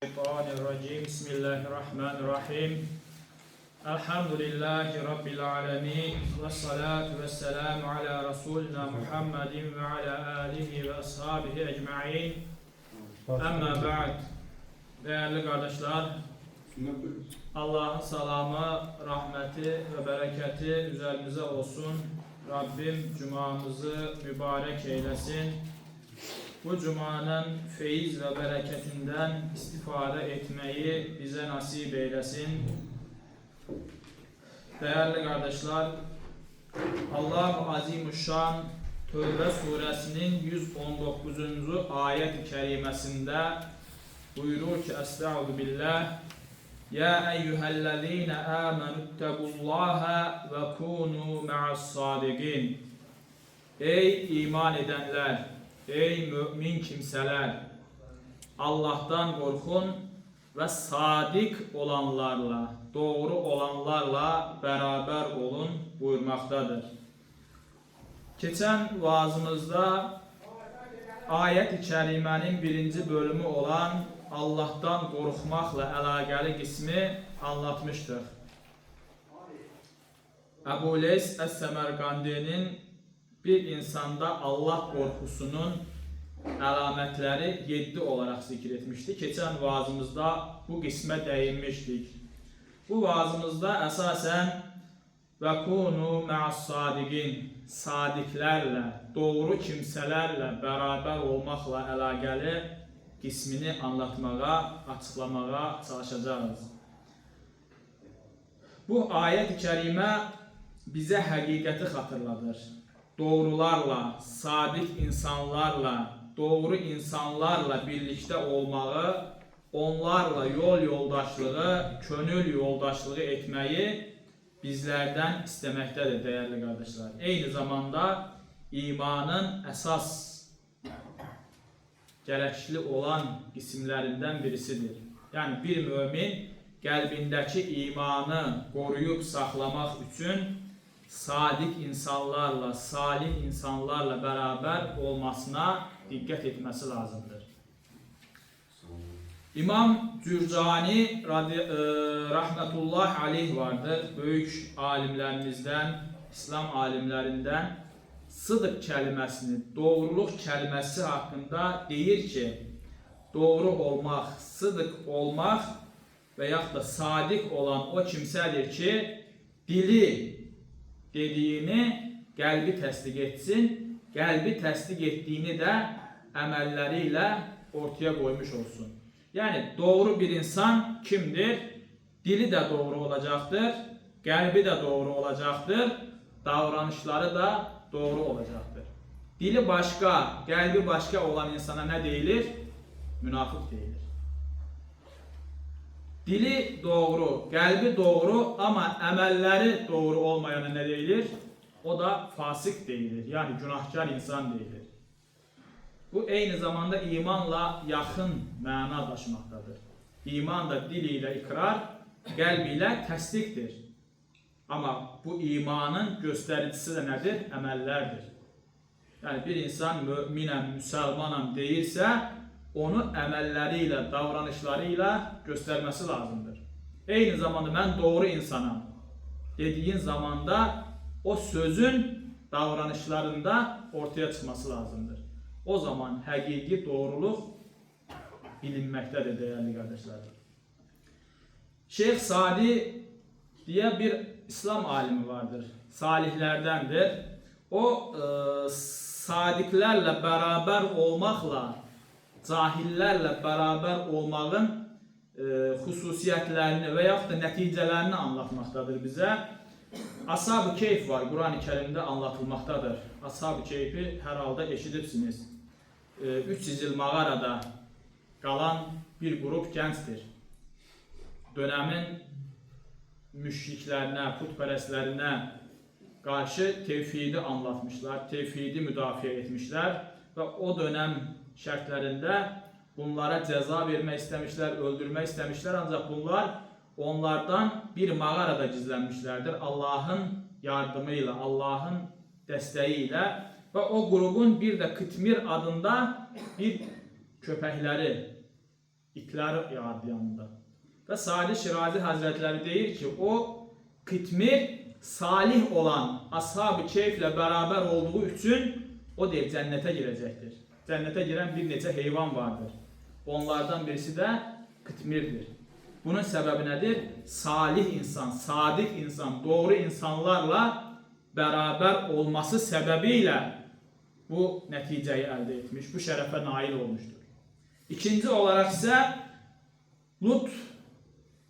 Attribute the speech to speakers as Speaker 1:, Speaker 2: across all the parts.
Speaker 1: Bismillahirrahmanirrahim. Bismillahirrahmanirrahim. Elhamdülillahi Rabbil alemin. Ve salatu ve selamu ala Resulina Muhammedin ve ala alihi ve ashabihi ecma'in. Amma ba'd. Değerli kardeşler, Allah'ın salamı, rahmeti ve bereketi üzerimize olsun. Rabbim cumamızı mübarek eylesin. Bu cumanın feyiz ve bereketinden istifade etmeyi bize nasip eylesin. Değerli kardeşler, Allah-u Azimuşşan Tövbe suresinin 119. ayet-i kerimesinde buyurur ki: Estaizu billah. Ya eyyühellezine amenüttegullaha ve kunu ma'as-sadikin. Ey iman edenler! Ey mümin kimseler! Allah'tan korkun ve sadik olanlarla, doğru olanlarla beraber olun buyurmaktadır. Geçen vaazımızda ayet-i kerimenin birinci bölümü olan Allah'tan korkmakla alakalı kısmı anlatmıştık. Ebu Leys Es-Semerkandi'nin bir insanda Allah korkusunun alametleri 7 olarak zikretmişti. Geçen vaazımızda bu kısme değinmiştik. Bu vaazımızda esasen ve kunu ma'as-sadikin, sadiklerle, doğru kimselerle beraber olmakla alakalı kısmını anlatmaya, açıklamaya çalışacağız. Bu ayet-i kerime bize hakikati hatırlatır. Doğrularla, sadik insanlarla, doğru insanlarla birlikte olmağı, onlarla yol yoldaşlığı, gönül yoldaşlığı etmeyi bizlerden istemektedir değerli kardeşler. Aynı zamanda imanın esas gerekli olan isimlerinden birisidir. Yani bir mümin kalbindeki imanı koruyup saklamak için sadik insanlarla, salih insanlarla beraber olmasına dikkat etmesi lazımdır. İmam Cürcani rahmetullah aleyh vardır. Büyük alimlerimizden, İslam alimlerinden sıdık kelimesini, doğruluk kelimesi hakkında deyir ki, doğru olmak, sıdık olmak veyahut da sadik olan o kimsedir ki dili dediğini kalbi təsdiq etsin, kalbi təsdiq ettiğini de əməlləriyle ortaya koymuş olsun. Yani doğru bir insan kimdir? Dili de doğru olacaktır, kalbi de doğru olacaktır, davranışları da doğru olacaktır. Dili başka, kalbi başka olan insana ne deyilir? Münafık deyilir. Dili doğru, kalbi doğru ama emelleri doğru olmayana ne deyilir? O da fasık deyilir. Yani günahkar insan deyilir. Bu aynı zamanda imanla yakın mana taşımaktadır. İman da diliyle ikrar, kalbiyle təsdikdir. Ama bu imanın göstericisi de nedir? Emellerdir. Yani bir insan müminəm, müsəlmanam deyirsə, onu əməlləriyle, davranışlarıyla göstermesi lazımdır. Aynı zamanda ben doğru insanım dediğin zamanda o sözün davranışlarında ortaya çıkması lazımdır. O zaman hakiki doğruluk bilinmektedir değerli kardeşler. Şeyh Sadi diye bir İslam alimi vardır. Salihlerdendir. O sadiklerle beraber olmakla cahillerle beraber olmağın hususiyetlerini veyahut da neticelerini anlatmaktadır bize. Ashab-ı Keyf var. Kur'an-ı Kerim'de anlatılmaktadır. Ashab-ı Keyf'i herhalde eşidirsiniz. 300 yıl mağarada kalan bir grup gençtir. Dönemin müşriklerine, putperestlerine karşı tevhidi anlatmışlar, tevhidi müdafiə etmişler ve o dönem şartlarında bunlara ceza vermek istemişler, öldürmek istemişler, ancak bunlar onlardan bir mağarada gizlenmişlerdir. Allah'ın yardımıyla, Allah'ın desteğiyle ve o grubun bir de Kıtmir adında bir köpekleri İtlər yağdı yanında. Və Sadi Şirazi Həzrətləri deyir ki, o Qitmir salih olan Ashab-ı Keyflə bərabər olduğu üçün o deyir cənnətə girəcəkdir. Cənnətə girən bir neçə heyvan vardır. Onlardan birisi də Qitmirdir. Bunun səbəbi nədir? Salih insan, sadiq insan, doğru insanlarla bərabər olması səbəbilə bu nəticəyi əldə etmiş, bu şərəfə nail olmuşdur. İkinci olaraq isə Lut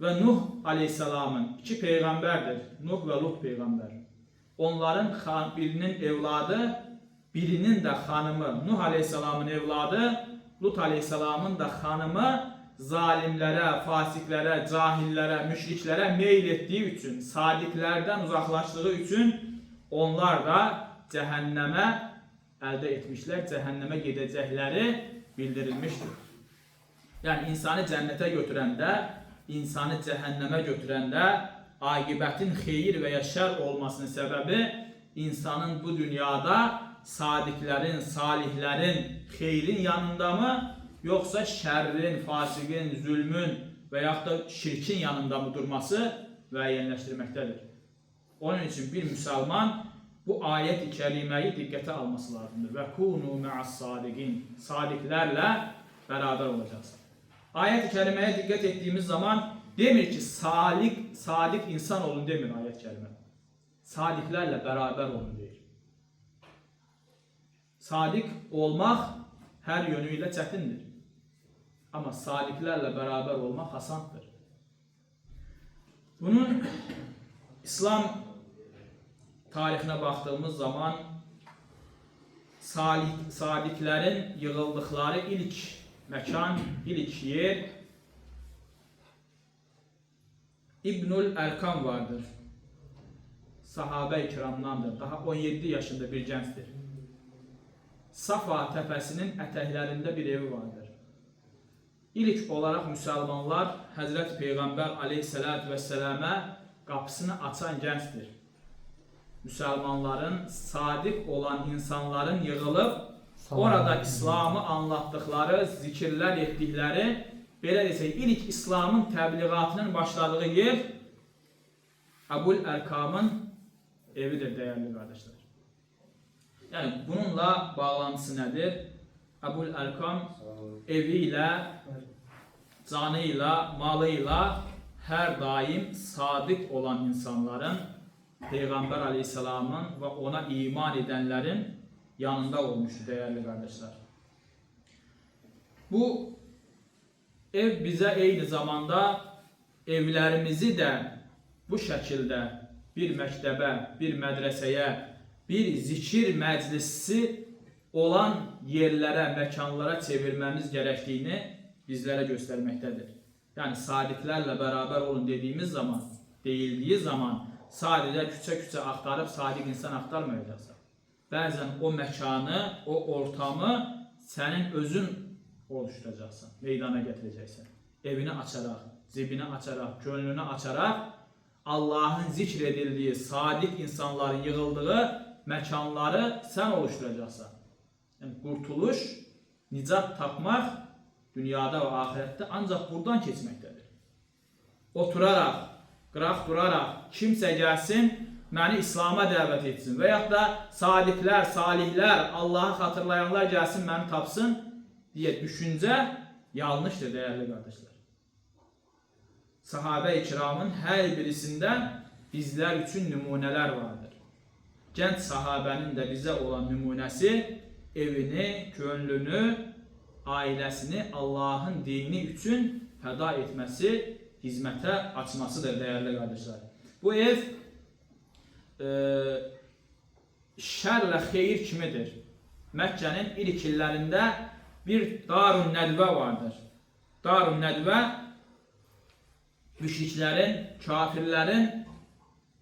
Speaker 1: və Nuh aleyhissalamın iki peyğəmbərdir. Nuh və Lut peyğəmbər. Onların birinin evladı, birinin də xanımı, Nuh aleyhissalamın evladı, Lut aleyhissalamın da xanımı zalimlərə, fasiklərə, cahillərə, müşriklərə meyl etdiyi üçün, sadiqlərdən uzaqlaşdığı üçün onlar da cəhənnəmə əldə etmişlər, cəhənnəmə gedəcəkləri bildirilmişdir. Yəni insanı cənnətə götürəndə, insanı cəhənnəmə götürəndə aqibətin xeyir və ya şər olmasının səbəbi insanın bu dünyada sadiqlərin, salihlərin, xeyrin yanındamı, yoxsa şərrin, fasiqin, zülmün və yaxud da şirkin yanında mı durması müəyyənləşdirməkdədir. Onun üçün bir müsəlman bu ayət-i kəriməyi diqqətə alması lazımdır. Və kunu ma'as-sadiqin. Sadiqlərlə bərabər olacaqsın. Ayət-i kəriməyə diqqət etdiyimiz zaman demir ki, sadiq insan olun demir ayət-i kərimə. Sadiqlərlə bərabər olun deyir. Sadiq olmaq hər yönüyle çətindir. Amma sadiqlərlə bərabər olmaq asandır. Bunun İslam tarixinə baxdığımız zaman sadiqlərin yığıldıqları ilk məkan, ilk yer İbnül Ərkam vardır. Sahabə-i kiramdandır. Daha 17 yaşında bir gəncdir. Safa təpəsinin ətəklərində bir evi vardır. İlk olaraq müsəlmanlar Həzrət Peyğəmbər aleyhissalatu vesselamə qapısını açan gəncdir. Müsəlmanların, sadiq olan insanların yığılıb orada İslamı anlatdıkları, zikirlər etdikləri, belə desək, ilk İslamın təbliğatının başladığı yer Əbul Ərkamın evidir, dəyərli qardaşlar. Yəni bununla bağlantısı nədir? Əbul Ərkam evi ilə, canı ilə, malı ilə hər daim sadiq olan insanların, Peyğəmbər aleyhissalamın və ona iman edənlərin yanında olmuşdur, dəyərli qardaşlar. Bu ev bizə eyni zamanda evlərimizi də bu şəkildə bir məktəbə, bir mədrəsəyə, bir zikir məclisi olan yerlərə, məkanlara çevirməmiz gərəkdiyini bizlərə göstərməkdədir. Yəni sadiqlərlə bərabər olun dediyimiz zaman, deyildiyi zaman sadəcə küçə-küçə axtarıb sadiq insan axtarmayacaqsan. Bəzən o məkanı, o ortamı sənin özün oluşturacaqsan, meydana gətirəcəksən. Evini açaraq, zibini açaraq, gönlünü açaraq Allahın zikr edildiyi, sadiq insanların yığıldığı məkanları sən oluşturacaqsan. Yəni, qurtuluş, nicat tapmaq dünyada və ahirətdə ancaq buradan keçməkdədir. Oturaraq, qıraq duraraq, kimsə gəlsin, məni İslam'a dəvət etsin və yaxud da sadiqlər, salihlər, Allahı xatırlayanlar gəlsin, məni tapsın deyə düşüncə yanlışdır, dəyərli qardaşlar. Sahabə-i kiramın hər birisindən bizlər üçün nümunələr vardır. Gənc sahabənin də bizə olan nümunəsi evini, könlünü, ailəsini Allahın dini üçün fəda etməsi, hizmətə açmasıdır, dəyərli qardaşlar. Bu ev şərlə xeyir kimidir. Məkkənin ilk illərində bir Darun Nədvə vardır. Darun Nədvə müşriklərin, kafirlərin,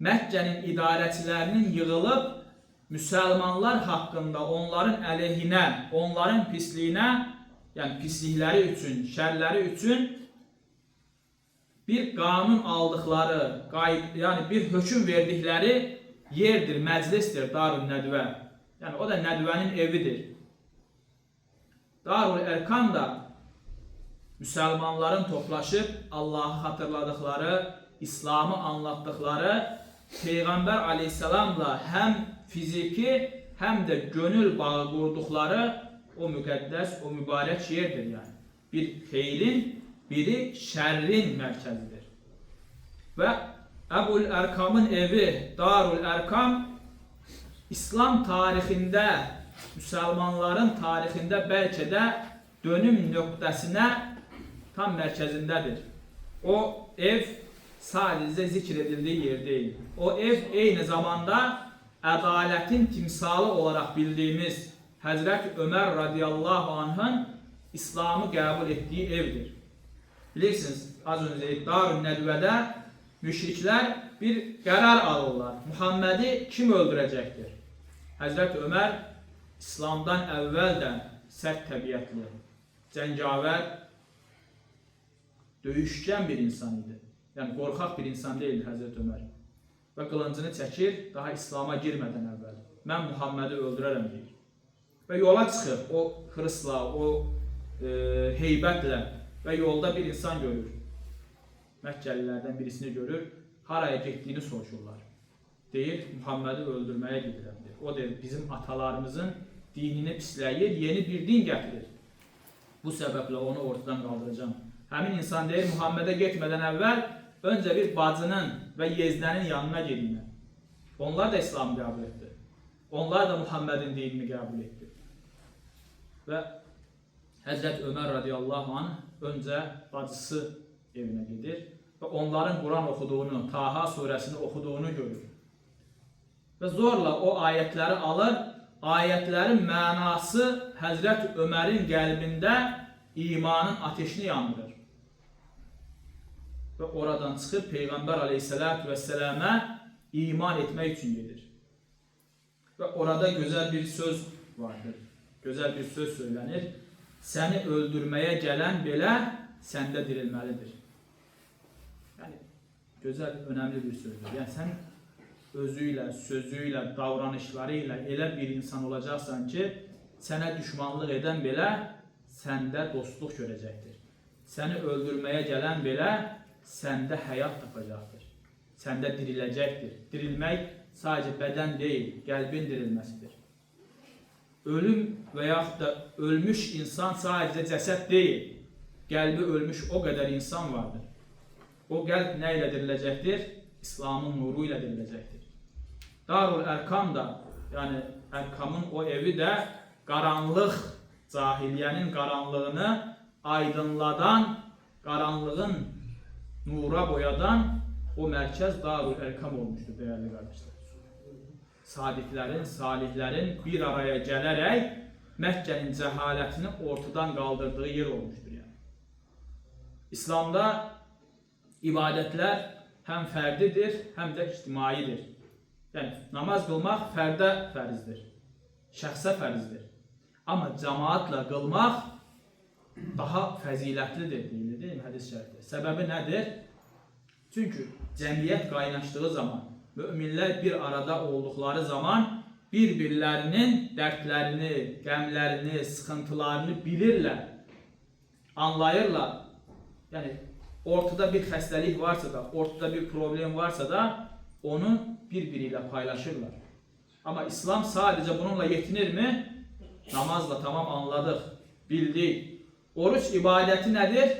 Speaker 1: Məkkənin idarəçilərinin yığılıb müsəlmanlar haqqında onların əleyhinə, onların pisliyinə, yəni pislikləri üçün, şərləri üçün bir qanun aldıqları, yəni bir hökm verdikləri yerdir, məclisdir Darun Nədvə. Yəni o da Nədvənin evidir. Darul Ərkan da Müslümanların toplaşıb Allah'ı hatırladıkları, İslam'ı anlattıkları, Peygamber aleyhisselamla hem fiziki hem de gönül bağı kurdukları o müqəddəs, o mübarek yerdir yani. Bir xeyrin, biri şerrin merkezidir. Ve Ebul Erkam'ın evi, Darul Erkam, İslam tarihinde, Müslümanların tarihinde belki de dönüm noktasına tam merkezindedir. O ev sadece zikredildiği yer değil. O ev aynı zamanda adaletin timsalı olarak bildiğimiz Hazreti Ömer radıyallahu anh'ın İslam'ı kabul ettiği evdir. Bilirsiniz az önce Darun Nedve'de müşrikler bir karar alırlar. Muhammed'i kim öldürecektir? Hazreti Ömer İslam'dan evvelden sert təbiətli, cəngavər, döyüşkən bir insan idi. Yani qorxaq bir insan değildi Hazreti Ömer. Ve kılıncını çəkir, daha İslam'a girmeden evvel. Ben Muhammed'i öldürərəm deyir. Ve yola çıxır, o hırsla, o heybətle ve yolda bir insan görür. Məkkəlilərdən birisini görür, haraya getdiyini soruşurlar. Deyir, Muhammed'i öldürmeye gidirəm deyir. O deyir, bizim atalarımızın dinini pisləyir, yeni bir din gətirir. Bu səbəblə onu ortadan qaldıracağım. Həmin insan deyir, Muhammed'e getmədən əvvəl önce bir bacının ve yeznənin yanına gedin. Onlar da İslam'ı qəbul etdi. Onlar da Muhammed'in dinini qəbul etdi. Ve Hazreti Ömer radıyallahu anh önce bacısı evine gedir ve onların Kur'an okuduğunu, Taha suresini okuduğunu görür. Ve zorla o ayetleri alır, ayetlerin manası Hazreti Ömer'in kalbinde imanın ateşini yandırır. Ve oradan çıkıp Peygamber aleyhissalatü vesselam'a iman etmek için gelir. Ve orada güzel bir söz vardır. Güzel bir söz söylenir. Seni öldürmeye gelen bile sende dirilmelidir. Yani güzel, önemli bir sözdür. Yani sen özüyle, sözüyle, davranışlarıyla elə bir insan olacaksan ki, sənə düşmanlıq edən belə səndə dostluq görəcəkdir. Səni öldürmeye gelen belə səndə həyat tapacaqdır. Səndə diriləcəkdir. Dirilmək sadece beden değil, qəlbin dirilməsidir. Ölüm veya da ölmüş insan sadece ceset değil. Qəlbi ölmüş o kadar insan vardır. O qəlb nə ilə diriləcəkdir? İslam'ın nuru ile diriləcəkdir. Darul Erkam da, yani Erkam'ın o evi de karanlık, cahiliyenin karanlığını aydınladan, karanlığın nura boyadan o merkez Darul Erkam olmuştur değerli kardeşler. Sadiklerin, salihlerin bir araya gelerek Mekke'nin cehaletini ortadan kaldırdığı yer olmuştur yani. İslam'da ibadetler hem ferdidir hem de içtimaidir. Yani namaz kılmak fərdə fərizdir, şəxsə fərizdir. Ama cemaatla kılmak daha fəzilətlidir deyilir değil mi hadis-i şərifdə? Səbəbi nədir? Çünkü cəmiyyət qaynaşdığı zaman, müminler bir arada oldukları zaman birbirlerinin dertlerini, qəmlərini, sıkıntılarını bilirler, anlayırlar. Yani ortada bir xəstəlik varsa da, ortada bir problem varsa da onu birbiriyle paylaşırlar. Ama İslam sadece bununla yetinir mi? Namazla tamam anladık, bildik. Oruç ibadeti nedir?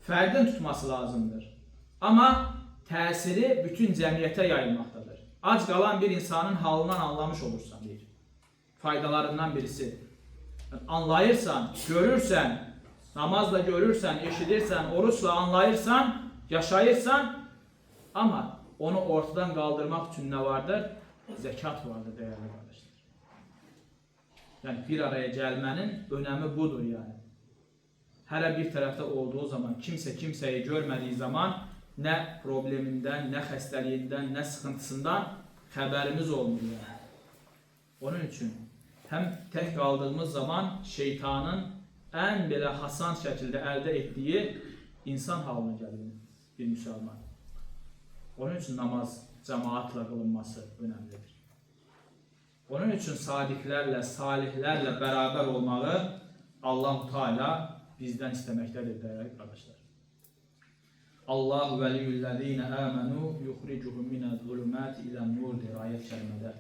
Speaker 1: Ferdin tutması lazımdır. Ama tesiri bütün cemiyete yayılmaktadır. Aç kalan bir insanın halından anlamış olursan deyir. Faydalarından birisi. Yani anlayırsan, görürsen, namazla görürsen, eşidirsen, oruçla anlayırsan, yaşayırsan, ama onu ortadan kaldırmak için ne vardır? Zekat vardır değerli kardeşler. Yani bir araya gelmenin önemi budur yani. Her bir tarafta olduğu zaman, kimse kimseyi görmediği zaman ne probleminden, ne xəstəliyindən, ne sıkıntısından haberimiz olmuyor yani. Onun için hem tek kaldığımız zaman şeytanın en böyle hasan şekilde elde ettiği insan haline geliyor bir Müslüman. Onun için namaz cemaatla kılınması önemlidir. Onun için sadiklerle, salihlerle beraber olmalı Allah-u Teala bizdən istəməkdədir dəyərli qardaşlar. Allahu veliyyullezine amenu yukhricuhum minez-zulumati ilen-nur deyir ayət kərimədə.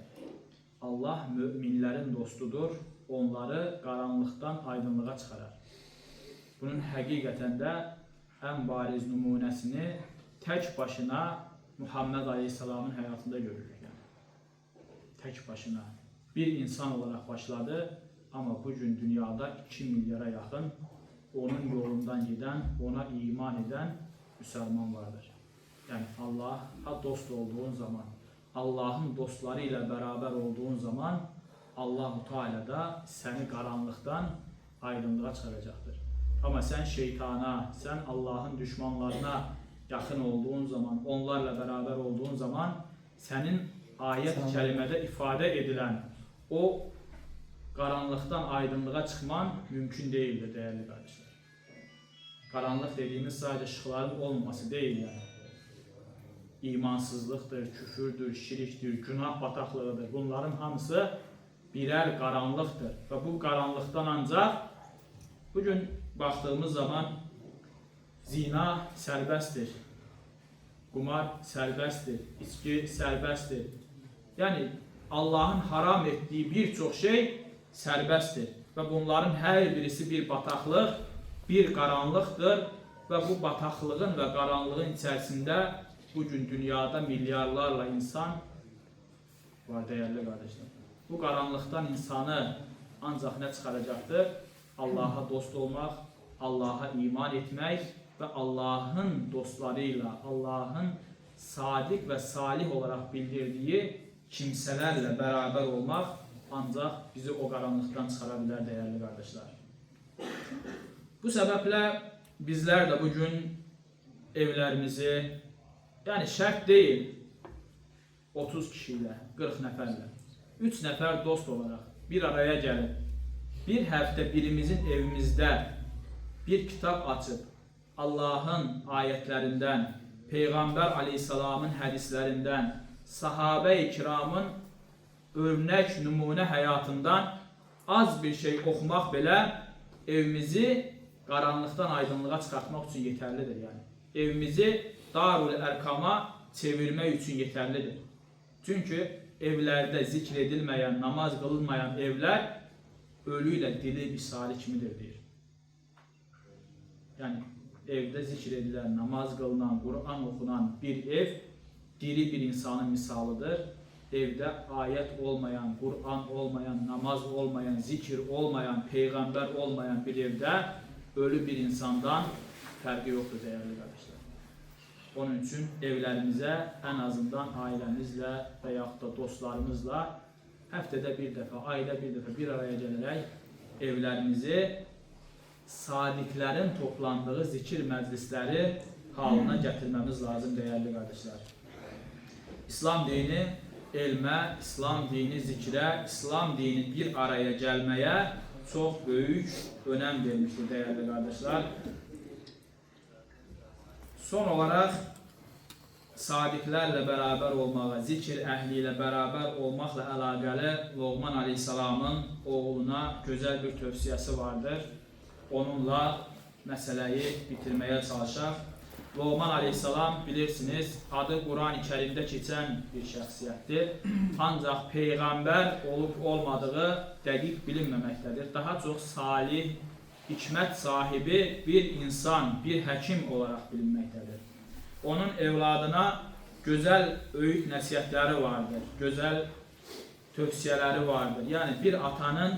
Speaker 1: Allah müminlərin dostudur, onları qaranlıqdan aydınlığa çıxarar. Bunun həqiqətən də ən bariz nümunəsini tək başına Muhammed Aleyhisselamın həyatında görürük. Tək başına bir insan olarak başladı ama bugün dünyada 2 milyara yakın onun yolundan giden, ona iman eden Müslüman vardır. Yani Allah'a dost olduğun zaman, Allah'ın dostlarıyla beraber olduğun zaman Allah-u Teala da seni karanlıktan aydınlığa çıkaracaktır. Ama sen şeytana, sen Allah'ın düşmanlarına yakın olduğun zaman, onlarla beraber olduğun zaman senin ayet-i kerimede ifade edilen o karanlıktan aydınlığa çıkman mümkün değildir değerli kardeşler. Karanlık dediğimiz sadece ışıkların olmaması değil yani. İmansızlıktır, küfürdür, şiriktir, günah bataklığıdır. Bunların hamısı birer karanlıktır. Ve bu karanlıktan ancak bugün baktığımız zaman zina serbesttir. Kumar serbesttir. İçki serbesttir. Yani Allah'ın haram ettiği birçok şey serbesttir. Ve bunların her birisi bir bataklık, bir karanlıktır. Ve bu bataklığın ve karanlığın içerisinde bugün dünyada milyarlarla insan var değerli kardeşler. Bu karanlıktan insanı ancak ne çıkaracaktır? Allah'a dost olmak, Allah'a iman etmek ve Allah'ın dostlarıyla, Allah'ın sadık ve salih olarak bildirdiği kimselerle beraber olmak ancak bizi o karanlıktan çıkarabilir değerli kardeşler. Bu sebeple bizler de bugün evlerimizi, yani şart değil 30 kişiyle, 40 neferle, 3 nefer dost olarak bir araya gelip bir hafta birimizin evimizde bir kitap açıp Allah'ın ayetlerinden, Peygamber Aleyhisselam'ın hadislerinden, sahabe-i kiramın örnek numune hayatından az bir şey okumak bile evimizi karanlıktan aydınlığa çıkartmak için yeterlidir yani. Evimizi Darul Erkam'a çevirmek için yeterlidir. Çünkü evlerde zikredilmeyen, namaz kılınmayan evler ölüyle dili misali kimidir deyir. Yani evde zikredilen, namaz kılınan, Kur'an okunan bir ev diri bir insanın misalıdır. Evde ayet olmayan, Kur'an olmayan, namaz olmayan, zikir olmayan, peygamber olmayan bir evde ölü bir insandan farkı yoktur değerli kardeşler. Onun için evlerimize en azından ailemizle veyahut da dostlarımızla haftada bir defa, ayda bir defa bir araya gelerek evlerimizi sadiklerin toplandığı zikir meclisleri haline getirmemiz lazım değerli kardeşler. İslam dini elme, İslam dini zikre, İslam dini bir araya gelmeye çok büyük önem vermiştir değerli kardeşler. Son olarak sadiklerle beraber olmağa, zikir ehliyle beraber olmakla alakalı Loğman Aleyhisselam'ın oğluna güzel bir tövsiyesi vardır. Onunla meseleyi bitirmeye çalışaq. Loğman Aleyhisselam bilirsiniz adı Kur'an-ı Kerim'de geçen bir şəxsiyyətdir. Ancaq peygamber olup olmadığı dəqiq bilinmemektedir. Daha çok salih, hikmet sahibi bir insan, bir həkim olarak bilinmektedir. Onun evladına güzel öğüt nəsihətləri vardır, güzel tövsiyeleri vardır. Yani bir atanın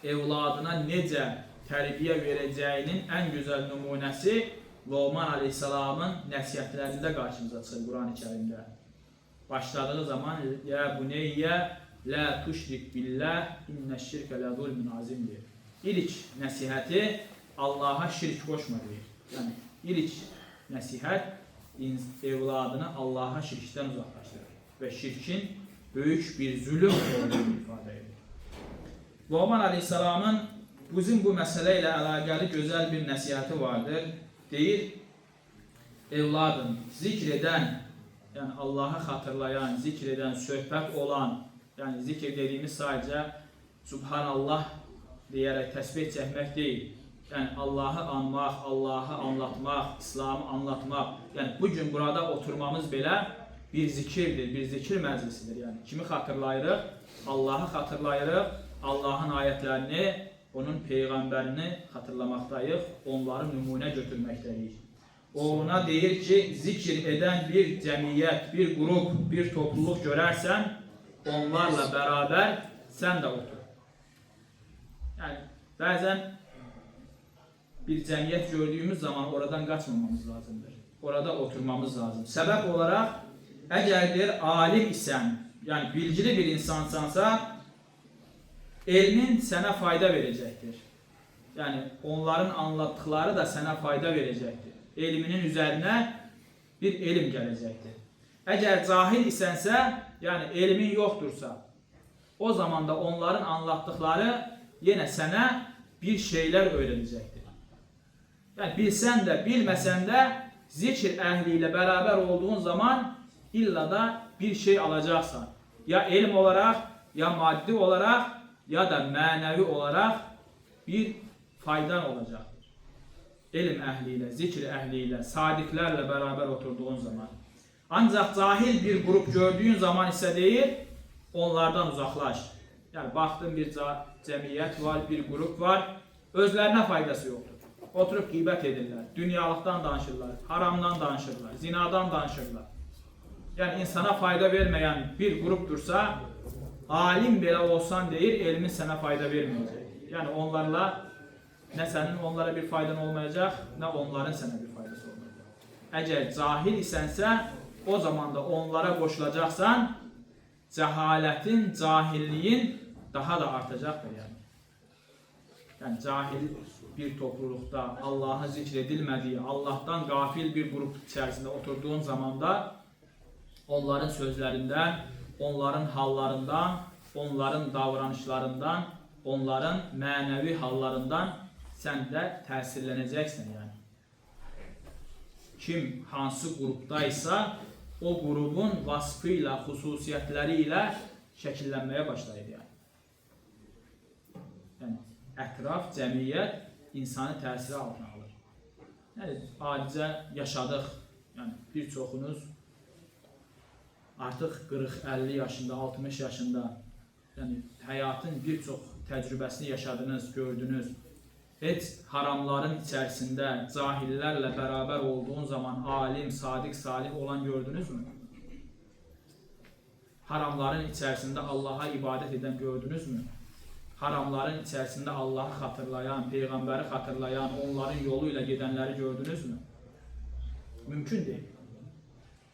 Speaker 1: evladına necə terbiye vereceğinin en güzel nümunəsi Loğman Aleyhisselam'ın nəsihətlərində karşımıza çıxır Kur'an-ı Kerim'de. Başladığı zaman ya buneyye la tuşrik billah inneşşirke la zulmun azim diyor. İlk nəsihəti Allah'a şirk koşma diyor. Yani ilk nəsihət evladını Allah'a şirkten uzaklaştırır ve şirkin büyük bir zulüm olduğunu ifade ediyor. Loğman Aleyhisselam'ın bizim bu meseleyle alakalı güzel bir nəsihəti vardır. Deyir, evladım zikreden, yani Allah'ı hatırlayan, zikreden, söhbət olan, yani zikir dediğimiz sadece Subhanallah diyerek tesbih çekmek değil. Yəni Allahı anmaq, Allahı anlatmaq, İslamı anlatmaq. Yəni bu gün burada oturmamız belə bir zikirdir, bir zikir məclisidir. Yəni kimi xatırlayırıq? Allahı xatırlayırıq, Allahın ayətlərini, onun peyğəmbərini xatırlamaqdayıq, onları nümunə götürməkdəyik. O ona deyir ki, zikir edən bir cəmiyyət, bir qrup, bir topluluq görərsən, onlarla bərabər sən də otur. Yəni bəzən bir cəmiyyət gördüyümüz zaman oradan qaçmamamız lazımdır. Orada oturmamız lazım. Səbəb olaraq, əgər deyir, alim isən, yəni bilgili bir insansansa, elmin sənə fayda verəcəkdir. Yəni onların anlattıkları da sənə fayda verəcəkdir. Elminin üzərinə bir elm gələcəkdir. Əgər cahil isənsə, yəni elmin yoxdursa, o zaman da onların anlattıkları yenə sənə bir şeylər öyrədəcəkdir. Yəni bilsən də, bilməsən də zikr əhli ilə bərabər olduğun zaman illa da bir şey alacaqsan. Ya elm olaraq, ya maddi olaraq, ya da mənəvi olaraq bir faydan olacaqdır. Elm əhli ilə, zikr əhli ilə, sadiqlərlə bərabər oturduğun zaman. Ancaq cahil bir qrup gördüyün zaman isə deyir, onlardan uzaqlaş. Yəni baxdın bir cəmiyyət var, bir qrup var, özlərinə faydası yoxdur. Oturub qeybət edirlər, dünyalıqdan danışırlar, haramdan danışırlar, zinadan danışırlar. Yəni insana fayda verməyən bir qrupdursa, alim belə olsan deyir, elmin sənə fayda verməyəcək. Yəni onlarla nə sənin onlara bir faydan olmayacaq, nə onların sənə bir faydası olmayacaq. Əgər cahil isənsə, o zaman da onlara qoşulacaqsan, cəhalətin, cahilliyin daha da artacaqdır yəni. Yəni cahil bir topluluqda Allahın zikr edilmədiyi, Allahdan qafil bir qrup içərisində oturduğun zamanda onların sözlərindən, onların hallarından, onların davranışlarından, onların mənəvi hallarından sən də təsirlənəcəksən yəni. Kim hansı qrupdaysa, o qrubun vasfı ilə, xüsusiyyətləri ilə şəkillənməyə başlayır yəni. Yəni ətraf, cəmiyyət insanı təsiri altına alır. Yəni adicə yaşadıq. Yəni bir çoxunuz artıq 40-50 yaşında, 60 yaşında, yəni həyatın bir çox təcrübəsini yaşadınız, gördünüz. Heç haramların içərisində cahillərlə bərabər olduğun zaman alim, sadiq, salih olan gördünüzmü? Haramların içərisində Allaha ibadət edən gördünüzmü? Haramların içərisində Allahı xatırlayan, Peyğəmbəri xatırlayan, onların yolu ilə gedənləri gördünüzmü? Mümkün deyil.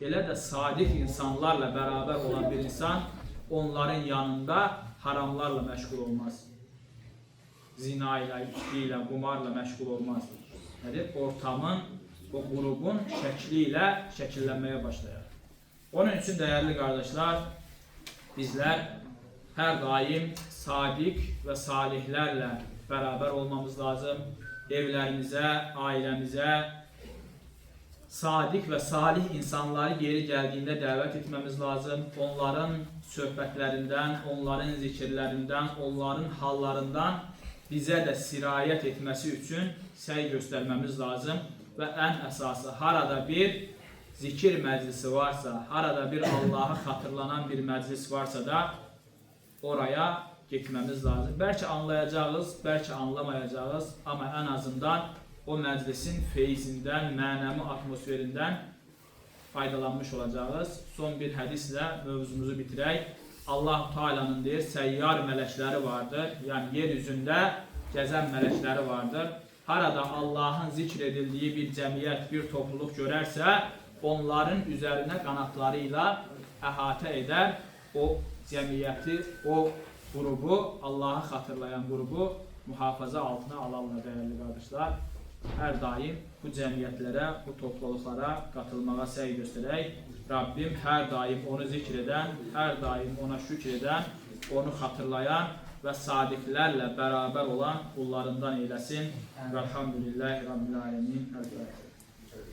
Speaker 1: Elə də sadiq insanlarla bərabər olan bir insan onların yanında haramlarla məşğul olmaz. Zina ilə, içki ilə, qumarla məşğul olmaz. Yəni ortamın, o qrubun şəkli ilə şəkillənməyə başlayır. Onun üçün dəyərli qardaşlar, bizlər hər daim sadiq və salihlərlə bərabər olmamız lazım. Evlərimizə, ailəmizə sadiq və salih insanları yeri gəldiyində dəvət etməmiz lazım. Onların söhbətlərindən, onların zikirlərindən, onların hallarından bizə də sirayət etməsi üçün səy göstərməmiz lazım. Və ən əsası, harada bir zikir məclisi varsa, harada bir Allahı xatırlanan bir məclis varsa da oraya getməmiz lazım. Bəlkə anlayacağız, bəlkə anlamayacağız, amma ən azından o məclisin feyzindən, mənəvi atmosferindən faydalanmış olacağız. Son bir hədislə mövzumuzu bitirək. Allah Teala'nın deyir, səyyar mələkləri vardır, yəni yer üzündə gəzən mələkləri vardır. Harada Allahın zikr edildiyi bir cəmiyyət, bir topluluq görərsə, onların üzərinə qanatları ilə əhatə edər, o cəmiyyəti, o qrubu, Allahı xatırlayan qrubu mühafizə altına alarlar dəyərli qardaşlar. Hər daim bu cəmiyyətlərə, bu topluluqlara qatılmağa səy göstərək. Rabbim hər daim onu zikr edən, hər daim ona şükr edən, onu xatırlayan və sadiqlərlə bərabər olan qullarından eyləsin. Velhamdülillahi Rabbil alemin.